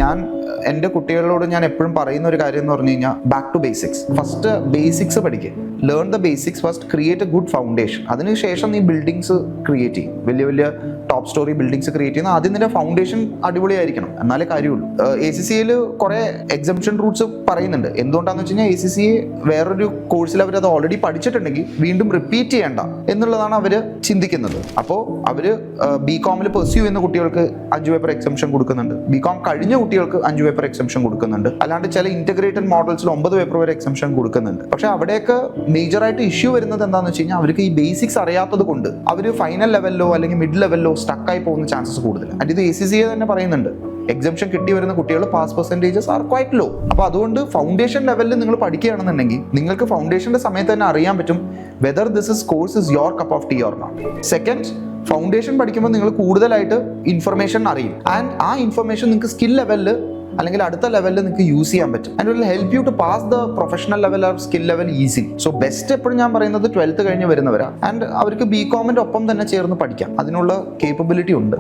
ഞാൻ എൻ്റെ കുട്ടികളോട് ഞാൻ എപ്പോഴും പറയുന്ന ഒരു കാര്യം എന്ന് പറഞ്ഞു കഴിഞ്ഞാൽ back to basics. First basics പഠിക്കുക, learn the basics first, create a good foundation. അതിനുശേഷം നീ ബിൽഡിങ്സ് ക്രിയേറ്റ് ചെയ്യും, വലിയ വലിയ ടോപ്പ് സ്റ്റോറി ബിൽഡിങ്സ് ക്രിയേറ്റ് ചെയ്യുന്ന ആദ്യം നിന്റെ ഫൗണ്ടേഷൻ അടിപൊളിയായിരിക്കണം, എന്നാലേ കാര്യമുള്ളൂ. ACCA കുറേ എക്സംഷൻ റൂട്ട്സ് പറയുന്നുണ്ട്. എന്തുകൊണ്ടാന്ന് വെച്ച് കഴിഞ്ഞാൽ ACCA വേറൊരു കോഴ്സിൽ അവർ അത് ഓൾറെഡി പഠിച്ചിട്ടുണ്ടെങ്കിൽ വീണ്ടും റിപ്പീറ്റ് ചെയ്യേണ്ട എന്നുള്ളതാണ് അവർ ചിന്തിക്കുന്നത്. അപ്പോൾ അവർ BCom പെർസ്യൂ ചെയ്യുന്ന കുട്ടികൾക്ക് 5 പേപ്പർ എക്സംഷൻ കൊടുക്കുന്നുണ്ട്, BCom കഴിഞ്ഞ കുട്ടികൾക്ക് 5 പേപ്പർ എക്സംഷൻ കൊടുക്കുന്നുണ്ട്, അല്ലാണ്ട് ചില ഇന്റഗ്രേറ്റഡ് മോഡൽസിൽ 9 പേപ്പർ വരെ എക്സംഷൻ കൊടുക്കുന്നുണ്ട്. പക്ഷെ അവിടെയൊക്കെ മേജറായിട്ട് ഇഷ്യൂ വരുന്നത് എന്താണെന്ന് വെച്ച് കഴിഞ്ഞാൽ അവർക്ക് ഈ ബേസിക്സ് അറിയാത്തത് കൊണ്ട് അവർ ഫൈനൽ ലെവലിലോ അല്ലെങ്കിൽ മിഡ് ലെവലിലോ സ്റ്റക്കായി പോകുന്ന ചാൻസസ് കൂടുതൽ. ആൻഡ് ഇത് ACCA തന്നെ പറയുന്നുണ്ട്, എക്സംഷൻ കിട്ടി വരുന്ന കുട്ടികൾ pass percentages are quite low. അപ്പോൾ അതുകൊണ്ട് ഫൗണ്ടേഷൻ ലെവലിൽ നിങ്ങൾ പഠിക്കുകയാണെന്നുണ്ടെങ്കിൽ നിങ്ങൾക്ക് ഫൗണ്ടേഷൻ്റെ സമയത്ത് തന്നെ അറിയാൻ പറ്റും whether this course is your cup of tea or not. Second, foundation പഠിക്കുമ്പോൾ നിങ്ങൾ കൂടുതലായിട്ട് ഇൻഫർമേഷൻ അറിയും, ആൻഡ് ആ ഇൻഫർമേഷൻ നിങ്ങൾക്ക് സ്കിൽ ലെവലിൽ അല്ലെങ്കിൽ അടുത്ത ലെവലിൽ നിങ്ങൾക്ക് യൂസ് ചെയ്യാൻ പറ്റും. And will help you to pass the professional level or skill level easy. So best എപ്പോഴും ഞാൻ പറയുന്നത് 12th കഴിഞ്ഞ് വരുന്നവരാ, ആൻഡ് അവർക്ക് BCom ഒപ്പം തന്നെ ചേർന്ന് പഠിക്കാം, അതിനുള്ള കേപ്പബിലിറ്റി ഉണ്ട്.